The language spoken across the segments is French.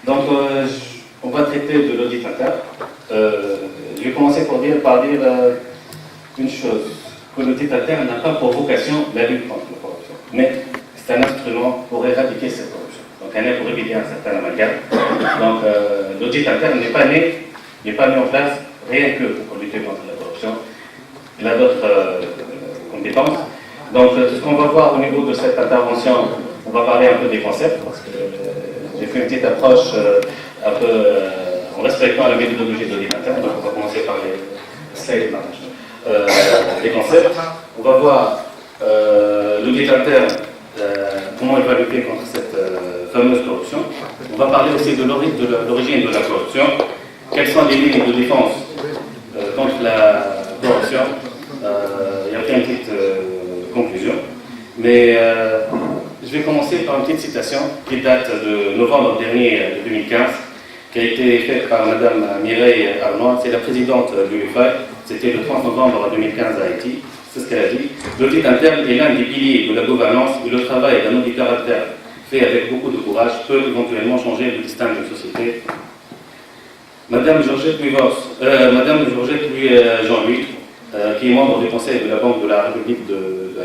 Donc, on va traiter de l'audit interne. Je vais commencer par dire une chose, que l'audit interne n'a pas pour vocation la lutte contre la corruption, mais c'est un instrument pour éradiquer cette corruption. Donc, un est pour éviter un certain amalgame. Donc, l'audit interne n'est pas mis en place rien que pour lutter contre la corruption. Il a d'autres compétences. Donc, ce qu'on va voir au niveau de cette intervention, on va parler un peu des concepts, parce que j'ai fait une petite approche un peu en respectant la méthodologie de l'audit interne. Donc, on va commencer par les slides des concepts. On va voir l'audit interne, comment il va lutter contre cette fameuse corruption. On va parler aussi de l'origine de la corruption. Quelles sont les lignes de défense contre la corruption. Il y a une petite conclusion. Mais je vais commencer par une petite citation qui date de novembre dernier de 2015, qui a été faite par Mme Mireille Arnois, c'est la présidente de l'UEFA. C'était le 30 novembre 2015 à Haïti. C'est ce qu'elle a dit. L'audit interne est l'un des piliers de la gouvernance et le travail d'un auditeur interne fait avec beaucoup de courage peut éventuellement changer le destin d'une société. Madame Georgette Jean-Louis, qui est membre du conseil de la Banque de la République de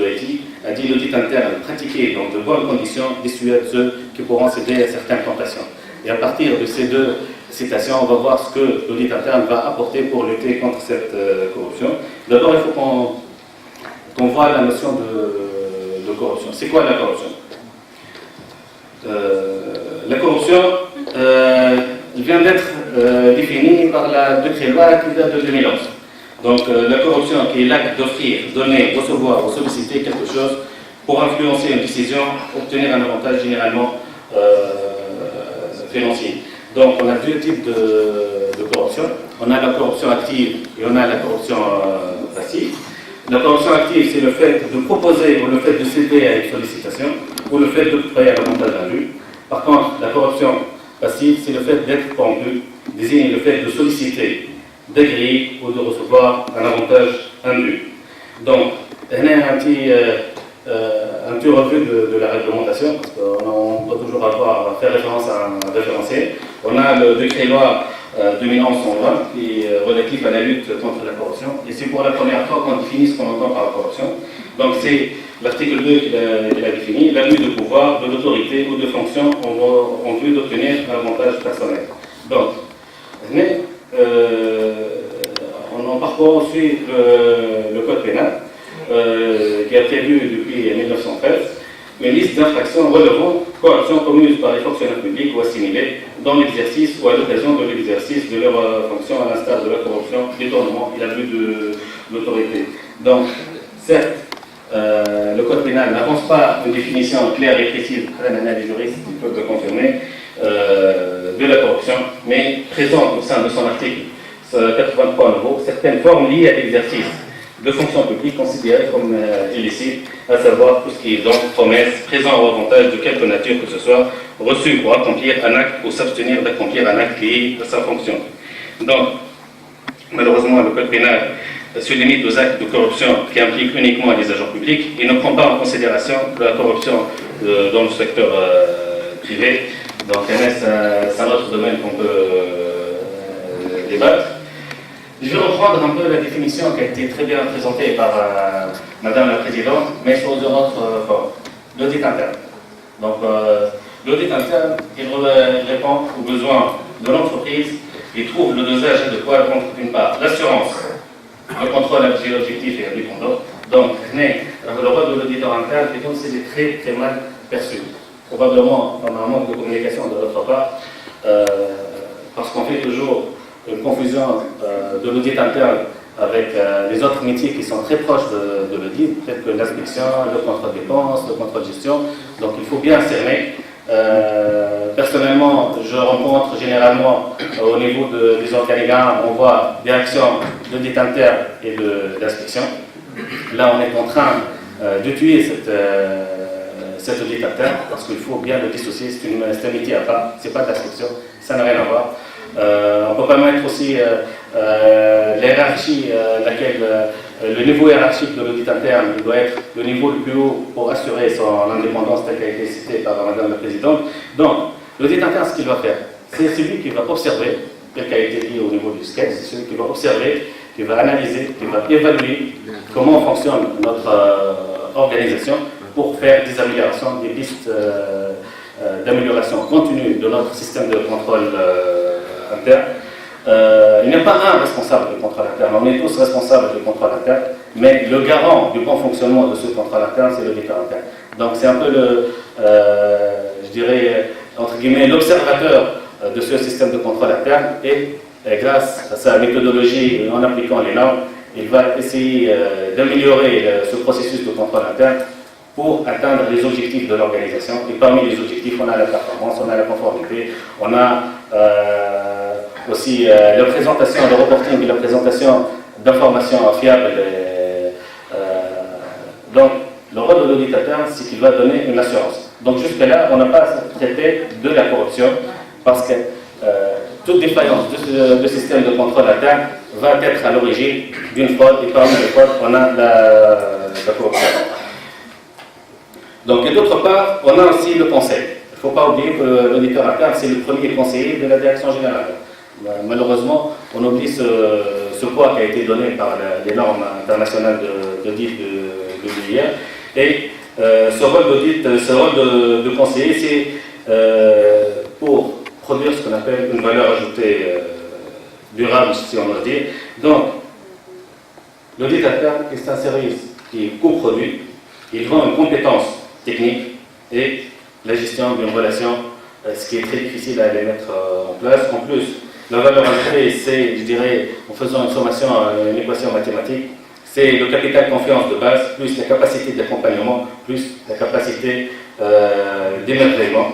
Haïti, a dit l'audit interne pratiqué dans de bonnes conditions dissuade ceux qui pourront céder à certaines tentations. Et à partir de ces deux citations, on va voir ce que l'audit interne va apporter pour lutter contre cette corruption. D'abord, il faut qu'on voit la notion de corruption. C'est quoi la corruption? La corruption vient d'être définie par la décret-loi qui date de 2011. Donc la corruption qui est l'acte d'offrir, donner, recevoir ou solliciter quelque chose pour influencer une décision, obtenir un avantage généralement financier. Donc on a deux types de corruption. On a la corruption active et on a la corruption passive. La corruption active, c'est le fait de proposer ou le fait de céder à une sollicitation ou le fait d'octroyer un avantage indu. Par contre, la corruption passive, c'est le fait d'être corrompu, désigne le fait de solliciter, d'agréer ou de recevoir un avantage indu. Donc, on a un petit revue de la réglementation, parce qu'on doit toujours faire référence à un référentiel. On a le décret-loi 2011-120 qui est relatif à la lutte contre la corruption. Et c'est pour la première fois qu'on définit ce qu'on entend par la corruption. Donc c'est l'article 2 qui l'a défini, l'abus de pouvoir, de l'autorité ou de fonction en vue d'obtenir un avantage personnel. Donc, on parcourt ensuite le code pénal qui a prévu depuis 1913 une liste d'infractions relevant corruption commise par les fonctionnaires publics ou assimilés dans l'exercice ou à l'occasion de l'exercice de leur fonction à l'instar de la corruption, détournement et l'abus de l'autorité. Donc, certes, le code pénal n'avance pas une définition claire et précise, les juristes peuvent le confirmer, de la corruption, mais présente au sein de son article 83 nouveau certaines formes liées à l'exercice de fonctions publiques considérées comme illicites, à savoir tout ce qui est donc promesse, présent ou avantage de quelque nature que ce soit, reçu pour accomplir un acte ou s'abstenir d'accomplir un acte lié à sa fonction. Donc, malheureusement, le code pénal se limite aux actes de corruption qui impliquent uniquement les agents publics et ne prend pas en considération la corruption dans le secteur privé. Donc, c'est un autre domaine qu'on peut débattre. Je vais reprendre un peu la définition qui a été très bien présentée par Madame la Présidente, mais sur d'autres formes. L'audit interne. Donc, l'audit interne, il répond aux besoins de l'entreprise et trouve le dosage adéquat entre, d'une part, l'assurance, le contrôle objectif et indépendant. Donc, le rôle de l'auditeur interne est aussi très, très mal perçu. Probablement, on a un manque de communication de notre part, parce qu'on fait toujours une confusion de l'audit interne avec les autres métiers qui sont très proches de l'audit, tels que l'inspection, le contrôle dépenses, le contrôle gestion. Donc il faut bien cerner. Personnellement, je rencontre généralement au niveau des organigrammes, on voit des actions d'audit interne et d'inspection. Là, on est en train de tuer cet audit interne parce qu'il faut bien le dissocier. C'est un métier à part, c'est pas de l'inspection, ça n'a rien à voir. On ne peut pas mettre aussi l'hiérarchie laquelle le niveau hiérarchique de l'audit interne, il doit être le niveau le plus haut pour assurer son indépendance, telle qu'a été citée par Madame la Présidente. Donc, l'audit interne, ce qu'il va faire, c'est celui qui va observer, tel qu'a été dit au niveau du sketch, c'est celui qui va observer, qui va analyser, qui va évaluer comment fonctionne notre organisation pour faire des améliorations, des pistes d'amélioration continue de notre système de contrôle interne. Il n'y a pas un responsable du contrôle interne, on est tous responsables du contrôle interne, mais le garant du bon fonctionnement de ce contrôle interne, c'est l'auditeur interne. Donc c'est un peu je dirais, entre guillemets, l'observateur de ce système de contrôle interne et grâce à sa méthodologie en appliquant les normes, il va essayer d'améliorer ce processus de contrôle interne pour atteindre les objectifs de l'organisation. Et parmi les objectifs, on a la performance, on a la conformité, on a aussi la présentation, le reporting et la présentation d'informations fiables. Donc, le rôle de l'audit interne, c'est qu'il va donner une assurance. Donc, jusque-là, on n'a pas traité de la corruption parce que toute défaillance de système de contrôle interne va être à l'origine d'une fraude, et parmi les fraudes, on a la corruption. Donc, et d'autre part, on a aussi le conseil. Il ne faut pas oublier que l'auditeur interne, c'est le premier conseiller de la direction générale. Malheureusement, on oublie ce poids qui a été donné par les normes internationales d'audit de l'UIR. Et ce rôle d'audit, ce rôle de conseiller, c'est pour produire ce qu'on appelle une valeur ajoutée durable, si on ose dire. Donc, l'audit interne, c'est un service qui est coproduit, il rend une compétence technique et la gestion d'une relation, ce qui est très difficile à les mettre en place. En plus, la valeur ajoutée, c'est, je dirais, en faisant une sommation, une équation mathématique, c'est le capital confiance de base, plus la capacité d'accompagnement, plus la capacité d'émerveillement.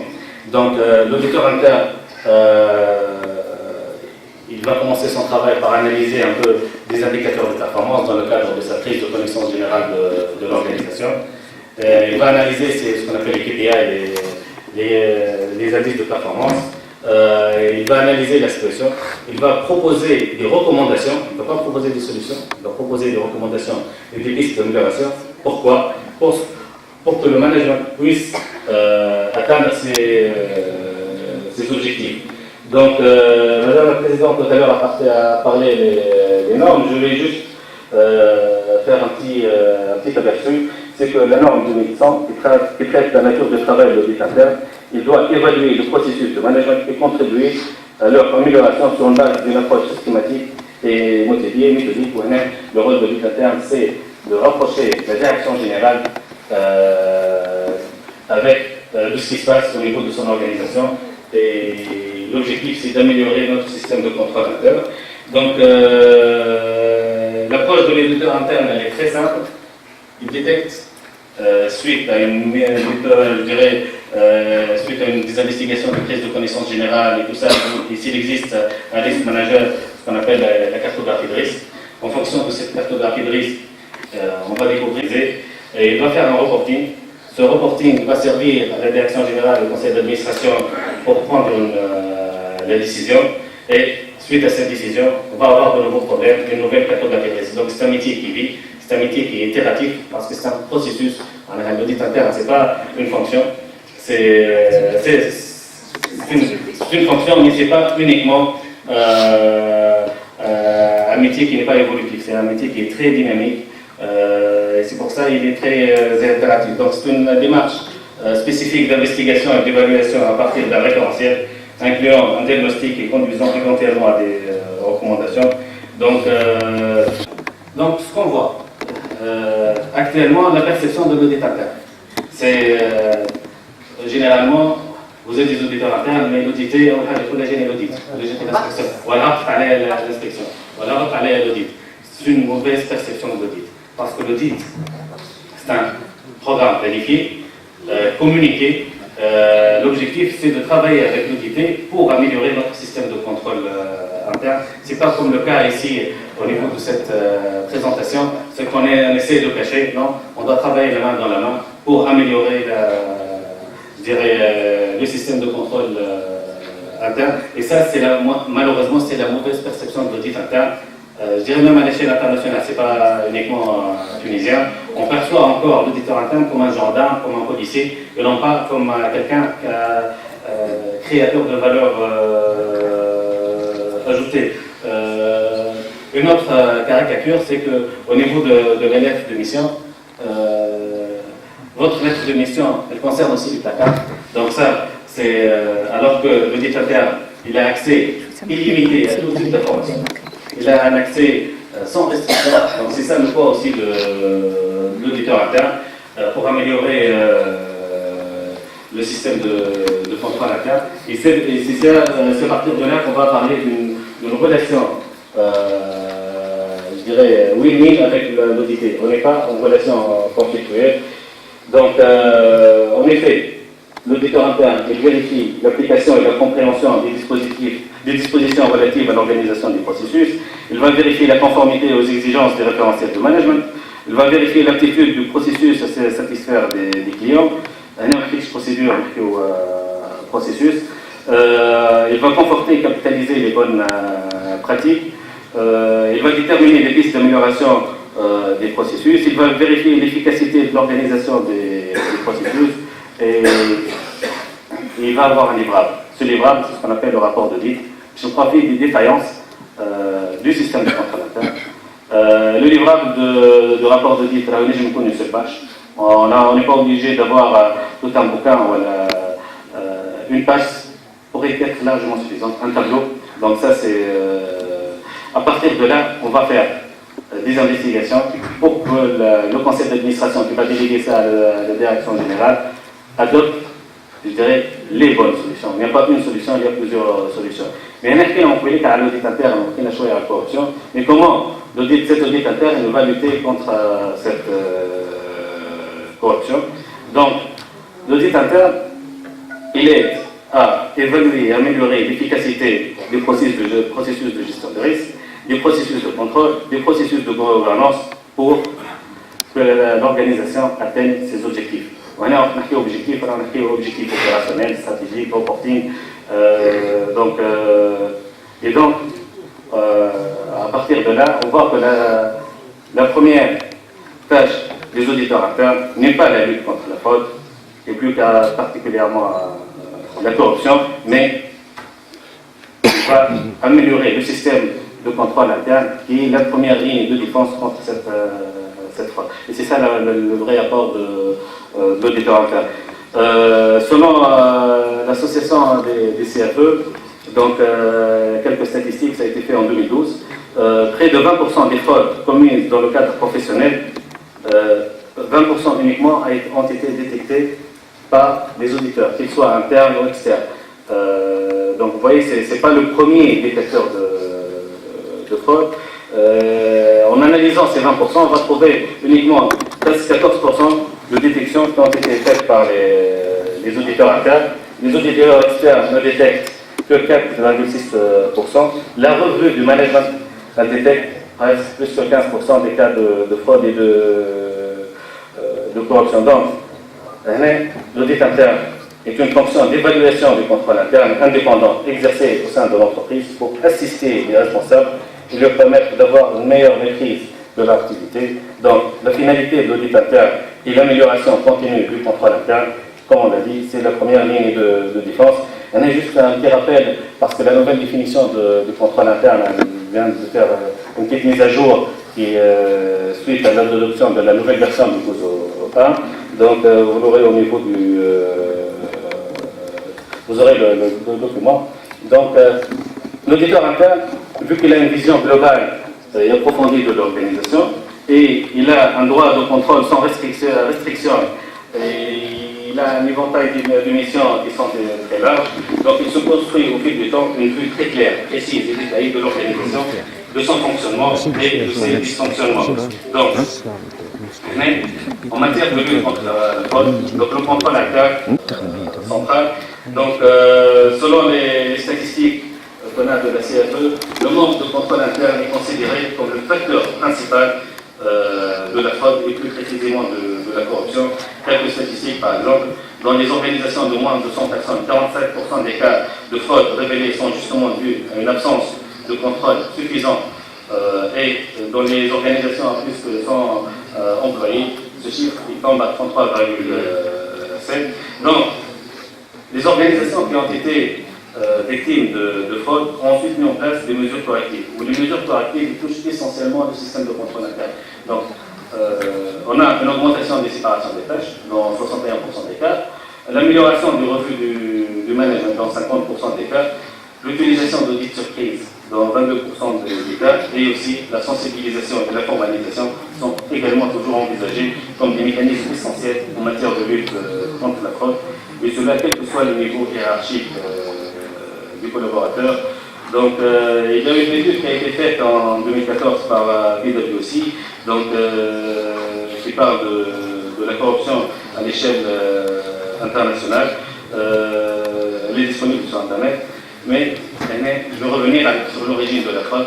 Donc, l'auditeur interne, il va commencer son travail par analyser un peu des indicateurs de performance dans le cadre de sa prise de connaissance générale de l'organisation. Il va analyser ce qu'on appelle les KPI, les indices de performance. Il va analyser la situation. Il va proposer des recommandations. Il ne va pas proposer des solutions. Il va proposer des recommandations et des pistes d'amélioration. Pourquoi? Pour que le management puisse atteindre ses objectifs. Donc, Madame la Présidente, tout à l'heure, a parlé des normes. Je vais juste faire un petit aperçu. C'est que la norme 2100, qui traite la nature du travail de l'audit interne, il doit évaluer le processus de management et contribuer à leur amélioration sur une base d'une approche systématique et motivée, méthodique. Le rôle de l'audit interne, c'est de rapprocher la direction générale avec de ce qui se passe au niveau de son organisation. Et l'objectif, c'est d'améliorer notre système de contrôle interne. Donc, l'approche de l'auditeur interne, elle est très simple. Il détecte, suite à une des investigations de prise de connaissance générale et tout ça, et s'il existe un risk manager, ce qu'on appelle la cartographie de risque. En fonction de cette cartographie de risque, on va découvrir et il doit faire un reporting. Ce reporting va servir à la direction générale et au conseil d'administration pour prendre la décision. Et suite à cette décision, on va avoir de nouveaux problèmes, une nouvelle cartographie de risque. Donc c'est un métier qui vit. C'est un métier qui est itératif parce que c'est un processus. En audit interne, ce n'est pas une fonction, c'est une fonction, mais ce n'est pas uniquement un métier qui n'est pas évolutif. C'est un métier qui est très dynamique. Et c'est pour ça qu'il est très itératif. Donc c'est une démarche spécifique d'investigation et d'évaluation à partir d'un référentiel, incluant un diagnostic et conduisant éventuellement à des recommandations. Donc ce qu'on voit. Actuellement, la perception de l'audit interne. C'est généralement, vous êtes des auditeurs internes, mais l'audité, on a la gêne l'audit. L'inspection. Voilà, l'inspection. Voilà, l'audit. C'est une mauvaise perception de l'audit. Parce que l'audit, c'est un programme planifié, communiqué. L'objectif, c'est de travailler avec l'audité pour améliorer notre système de contrôle interne. Ce n'est pas comme le cas ici au niveau de cette présentation, ce qu'on essaie de cacher. Non, on doit travailler la main dans la main pour améliorer le système de contrôle interne. Et ça, malheureusement, c'est la mauvaise perception de l'audit interne. Je dirais même à l'échelle internationale, ce n'est pas uniquement tunisien. On perçoit encore l'auditeur interne comme un gendarme, comme un policier, et non pas comme quelqu'un qui a créateur de valeur ajoutée. Une autre caricature, c'est qu'au niveau de la lettre de mission, votre lettre de mission, elle concerne aussi l'UTACA. Donc ça, c'est alors que l'auditeur interne, il a accès illimité à tout type d'informations. Il a un accès sans restriction. Donc c'est ça le poids aussi de l'auditeur interne pour améliorer le système de contrôle interne. Et c'est à partir de là qu'on va parler d'une relation, je dirais, win-win avec l'audité. On n'est pas en relation conflictuelle. Donc, en effet, l'auditeur interne, il vérifie l'application et la compréhension des dispositions relatives à l'organisation du processus. Il va vérifier la conformité aux exigences des référentiels de management. Il va vérifier l'aptitude du processus à satisfaire des clients. Un fixe procédure au processus. Il va conforter et capitaliser les bonnes pratiques. Il va déterminer les pistes d'amélioration des processus. Il va vérifier l'efficacité de l'organisation des processus. Et il va avoir un livrable. Ce livrable, c'est ce qu'on appelle le rapport d'audit, sur le profil des défaillances du système de contrôle interne. Le livrable de rapport d'audit, là, je me connais une seule page. On n'est pas obligé d'avoir tout un bouquin ou une page pourrait être largement suffisante, un tableau. Donc ça, c'est à partir de là, on va faire des investigations pour que le conseil d'administration qui va déléguer ça à la direction générale adopte, je dirais, les bonnes solutions. Il n'y a pas une solution, il y a plusieurs solutions. Mais on peut dire qu'à l'audit interne, on a choisi la corruption. Mais comment cet audit interne va lutter contre cette corruption? Donc, l'audit interne, il aide à évaluer et améliorer l'efficacité des processus de gestion de risque, des processus de contrôle, des processus de gouvernance pour que l'organisation atteigne ses objectifs. On a un objectif opérationnel, stratégique, reporting. Et donc, à partir de là, on voit que la première tâche des auditeurs internes n'est pas la lutte contre la fraude, et plus particulièrement la corruption, mais va améliorer le système de contrôle interne qui est la première ligne de défense contre cette fraude. Et c'est ça le vrai apport de l'auditeur interne. Selon l'association des CFE, donc quelques statistiques, ça a été fait en 2012, près de 20% des fraudes commises dans le cadre professionnel, 20% uniquement ont été détectées par les auditeurs, qu'ils soient internes ou externes. Donc vous voyez, ce n'est pas le premier détecteur de fraude. En analysant ces 20%, on va trouver uniquement 14% de détections qui ont été faites par les auditeurs internes. Les auditeurs externes ne détectent que 4,6%. La revue du management, elle détecte presque plus que 15% des cas de fraude et de corruption. Donc, l'audit interne est une fonction d'évaluation du contrôle interne indépendant exercée au sein de l'entreprise pour assister les responsables et leur permettre d'avoir une meilleure maîtrise de leur activité. Donc, la finalité de l'audit interne est l'amélioration continue du contrôle interne. Comme on l'a dit, c'est la première ligne de défense. On a juste un petit rappel, parce que la nouvelle définition du contrôle interne vient de faire une petite mise à jour qui suite à l'adoption de la nouvelle version du COSO 1. Donc, vous l'aurez au niveau du... vous aurez le document. Donc, l'auditeur interne, vu qu'il a une vision globale et approfondie de l'organisation, et il a un droit de contrôle sans restriction, et il a un éventail de missions qui sont très larges, donc il se construit au fil du temps une vue très claire, précise et détaillée de l'organisation, de son fonctionnement et de ses dysfonctionnements. Donc, en matière de lutte contre la fraude, donc le contrôle interne central, donc selon les statistiques qu'on a de la CFE, le manque de contrôle interne est considéré comme le facteur principal de la fraude et plus précisément de la corruption. Quelques statistiques, par exemple, dans les organisations de moins de 100 personnes, 47% des cas de fraude révélés sont justement dus à une absence de contrôle suffisant et dans les organisations en plus que 100 employés, ce chiffre il tombe à 33,7. Donc, les organisations qui ont été victimes de fraude ont ensuite mis en place des mesures correctives. Ou les mesures correctives touchent essentiellement le système de contrôle interne. Donc, on a une augmentation des séparations des tâches dans 61% des cas, l'amélioration du revue du management dans 50% des cas, l'utilisation d'audits surprises dans 22% des cas, et aussi la sensibilisation et la formalisation sont également toujours envisagés comme des mécanismes essentiels en matière de lutte contre la fraude, et cela quel que soit le niveau hiérarchique du collaborateur. Donc, il y a une étude qui a été faite en 2014 par PwC, donc, qui parle de la corruption à l'échelle internationale. Elle est disponible sur Internet, mais je vais revenir sur l'origine de la fraude.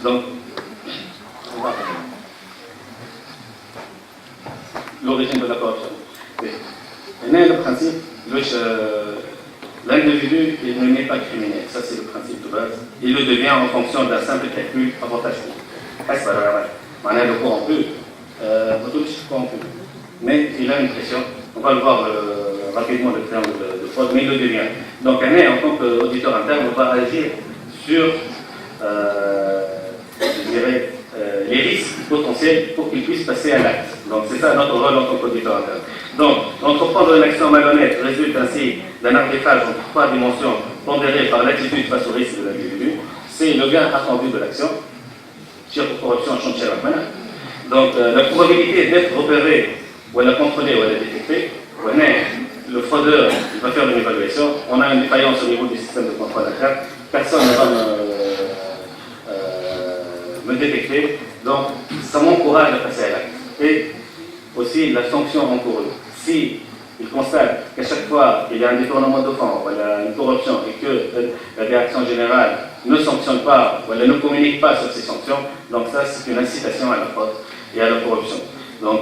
Donc, l'origine de la corruption. Le principe, l'individu il n'est pas criminel, ça c'est le principe de base. Il le devient en fonction d'un simple calcul avantage-coût. Le corrompu, mais il a une pression, on va le voir rapidement le terme de fraude, mais il le devient. Donc en tant qu'auditeur interne, on va agir sur je dirais, les risques potentiels pour qu'il puisse passer à l'acte. Donc c'est ça notre rôle en tant qu'auditeur interne. Donc, entreprendre une action malhonnête résulte ainsi d'un arbitrage entre trois dimensions pondérées par l'attitude face au risque de l'individu. C'est le gain attendu de l'action, sur corruption en chantier. Donc, la probabilité d'être repéré, ou à la contrôler, ou à la détecter, le fraudeur il va faire une évaluation. On a une défaillance au niveau du système de contrôle interne. Personne ne va me détecter. Donc, ça m'encourage à passer à l'acte. Et aussi la sanction encourue. Si il constate qu'à chaque fois il y a un détournement de fonds, voilà, une corruption, et que la direction générale ne sanctionne pas, ou elle ne communique pas sur ces sanctions, donc ça c'est une incitation à la fraude et à la corruption. Donc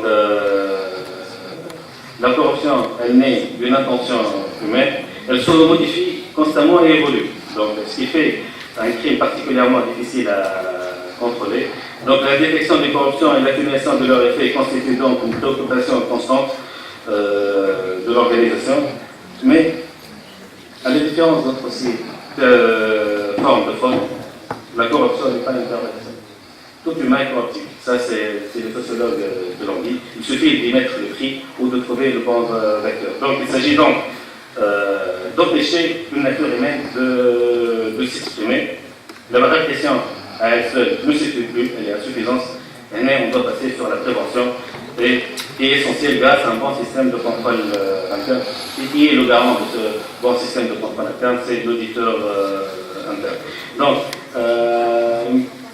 la corruption, elle naît d'une intention humaine, elle se modifie constamment et évolue. Donc ce qui fait un crime particulièrement difficile à contrôler. Donc la détection des corruptions et l'atténuation de leurs effets constituent donc une préoccupation constante de l'organisation, mais à la différence d'autres aussi formes de fraude, la corruption n'est pas une perversion. Tout humain est corruptible. Ça, c'est les sociologues de l'anglais. Il suffit d'y mettre le prix ou de trouver le bon vecteur. Donc, il s'agit donc d'empêcher une nature humaine de s'exprimer. La répression à elle seule ne suffit plus, elle est insuffisante. Et on doit passer sur la prévention et qui est essentiel grâce à un bon système de contrôle interne. Et qui est le garant de ce bon système de contrôle interne, c'est l'auditeur interne. Donc,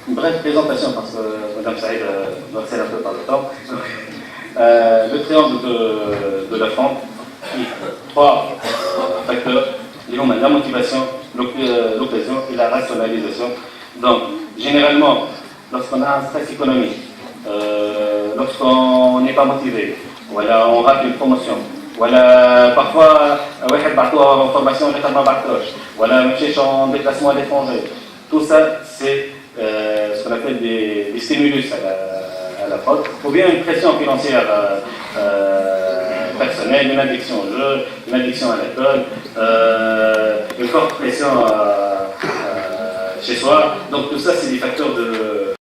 une brève présentation parce que Mme Saïd doit accéder un peu par le temps. Le triangle de la France, trois facteurs, la motivation, l'occasion et la rationalisation. Donc, généralement, lorsqu'on a un stress économique, lorsqu'on n'est pas motivé, voilà, on rate une promotion, voilà, parfois, en formation, voilà, en déplacement à l'étranger. Tout ça, c'est ce qu'on appelle des stimulus à la fraude, ou bien une pression financière personnelle, une addiction au jeu, une addiction à l'alcool, une forte pression chez soi. Donc tout ça, c'est des facteurs de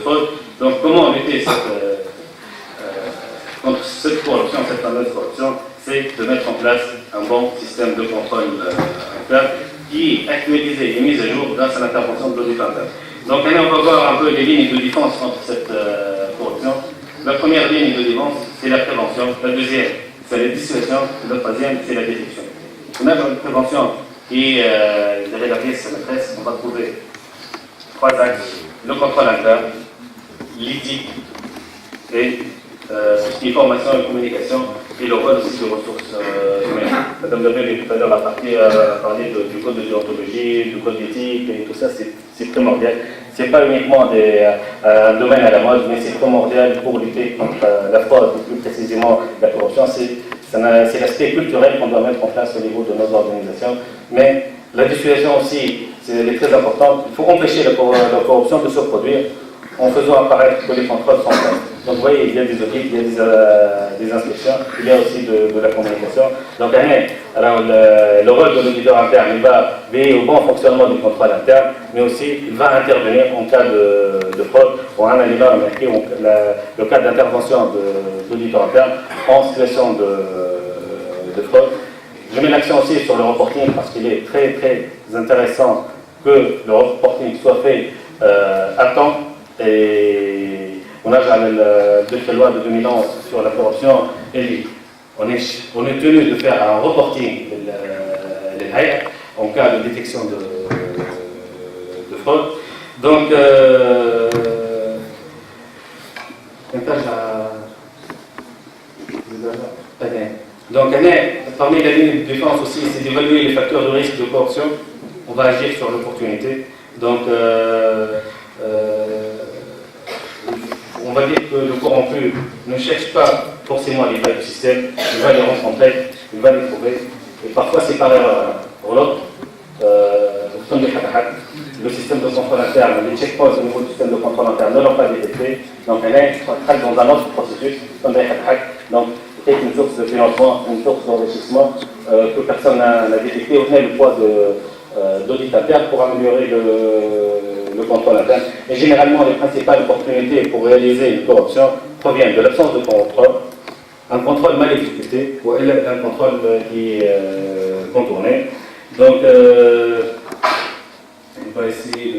fraude. Donc comment lutter contre cette corruption, cette fameuse corruption, c'est de mettre en place un bon système de contrôle interne qui est actualisé et mis à jour grâce à l'intervention de l'audit interne. Donc on va voir un peu les lignes de défense contre cette corruption. La première ligne de défense, c'est la prévention. La deuxième, c'est la dissuasion. La troisième, c'est la détection. On a une prévention qui, derrière la pièce maîtresse, on va trouver trois axes. Le contrôle interne, l'éthique et ce qui est formation et communication et le rôle aussi de ressources humaines. Madame Lebel tout à l'heure a parlé du code de déontologie, du code d'éthique et tout ça, c'est primordial. Ce n'est pas uniquement un domaine à la mode, mais c'est primordial pour lutter contre la fraude, et plus précisément la corruption. C'est l'aspect culturel qu'on doit mettre en place au niveau de nos organisations. Mais la dissuasion aussi, elle est très importante. Il faut empêcher la corruption de se produire en faisant apparaître que les contrôles sont faits. Donc vous voyez, il y a des audits, il y a des inspections, il y a aussi de la communication. Donc alors, le rôle de l'auditeur interne, il va veiller au bon fonctionnement du contrôle interne, mais aussi il va intervenir en cas de fraude. Pour un aliment remarqué, le cas d'intervention de l'auditeur interne en situation de fraude. Je mets l'accent aussi sur le reporting parce qu'il est très très intéressant que le reporting soit fait à temps. Et on a le décret loi de 2011 sur la corruption et on est tenu de faire un reporting en cas de détection de fraude. Donc, parmi les lignes de défense aussi, c'est d'évaluer les facteurs de risque de corruption. On va agir sur l'opportunité. Donc, on va dire que le corrompu ne cherche pas forcément les failles du système, il va les rencontrer, il va les trouver, et parfois c'est par erreur. Pour l'autre, le système de contrôle interne, les checkpoints au niveau du système de contrôle interne ne l'ont pas détecté, donc elle est dans un autre processus, donc peut-être une source de financement, une source d'enrichissement que personne n'a détecté, on a le poids d'audit interne pour améliorer le contrôle interne. Et généralement, les principales opportunités pour réaliser une corruption proviennent de l'absence de contrôle, un contrôle mal exécuté ou un contrôle qui est contourné. Donc, on va essayer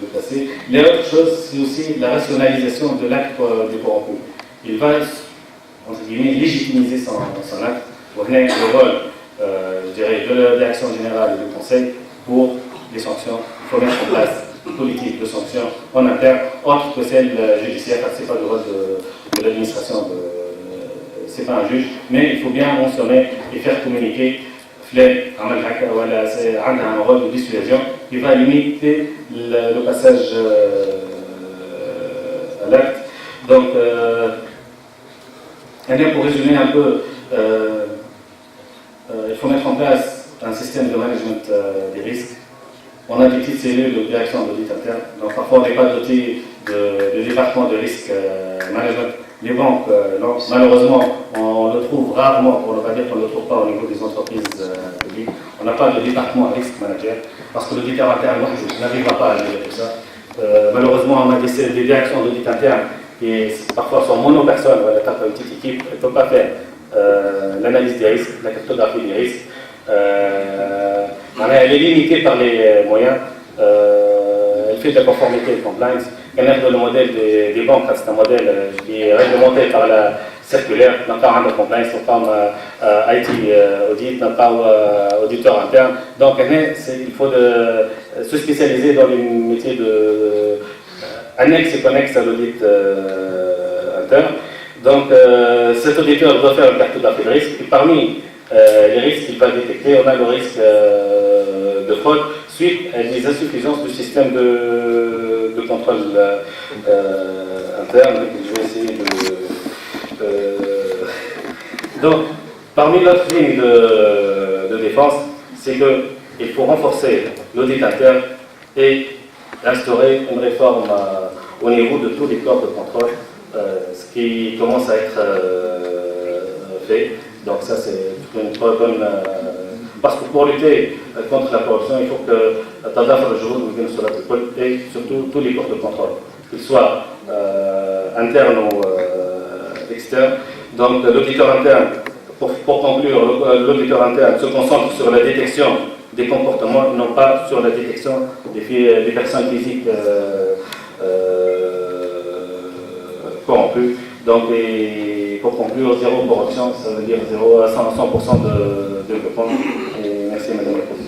de passer. L'autre chose, c'est aussi la rationalisation de l'acte du corrompu. Il va, entre guillemets, légitimiser son acte. Pour le rôle, je dirais, de la direction générale et du conseil pour les sanctions. Il faut mettre en place une politique de sanctions en interne, autre que celle judiciaire, parce que ce n'est pas le rôle de l'administration, ce n'est pas un juge, mais il faut bien mentionner et faire communiquer un rôle de dissuasion qui va limiter le passage à l'acte. Donc, pour résumer un peu, il faut mettre en place un système de management des risques. On a des petites cellules de direction d'audit interne, donc parfois on n'est pas doté de département de risque management. Les banques, non, malheureusement, on le trouve rarement, pour ne pas dire qu'on ne le trouve pas au niveau des entreprises publiques. On n'a pas de département risque manager, parce que l'auditeur interne n'arrivera pas à gérer tout ça. Malheureusement, on a des directions d'audit interne qui parfois sont monopersones, on a une petite équipe, elle ne peut pas faire l'analyse des risques, la cartographie des risques. Elle est limitée par les moyens. Elle fait de la conformité et compliance. Le modèle des banques, c'est un modèle qui est réglementé par la circulaire, n'a pas de compliance, n'a pas IT audit, n'a pas auditeur interne. Donc, il faut se spécialiser dans les métiers annexes et connexes à l'audit interne. Donc, cet auditeur doit faire une cartographie de risque. Et parmi les risques qu'il va détecter, on a le risque de fraude suite à des insuffisances du système de contrôle interne. Je vais essayer Donc, parmi l'autre ligne de défense, c'est qu'il faut renforcer l'audit interne et instaurer une réforme au niveau de tous les corps de contrôle, ce qui commence à être fait. Donc ça, c'est une très bonne... parce que pour lutter contre la corruption, il faut que Tadaf al-Juhud et surtout tous les corps de contrôle, qu'ils soient internes ou externes. Donc l'auditeur interne, pour conclure, l'auditeur interne se concentre sur la détection des comportements, non pas sur la détection des personnes physiques corrompues. Donc, pour conclure, zéro corruption, ça veut dire 100% de développement. Et merci Madame la Présidente.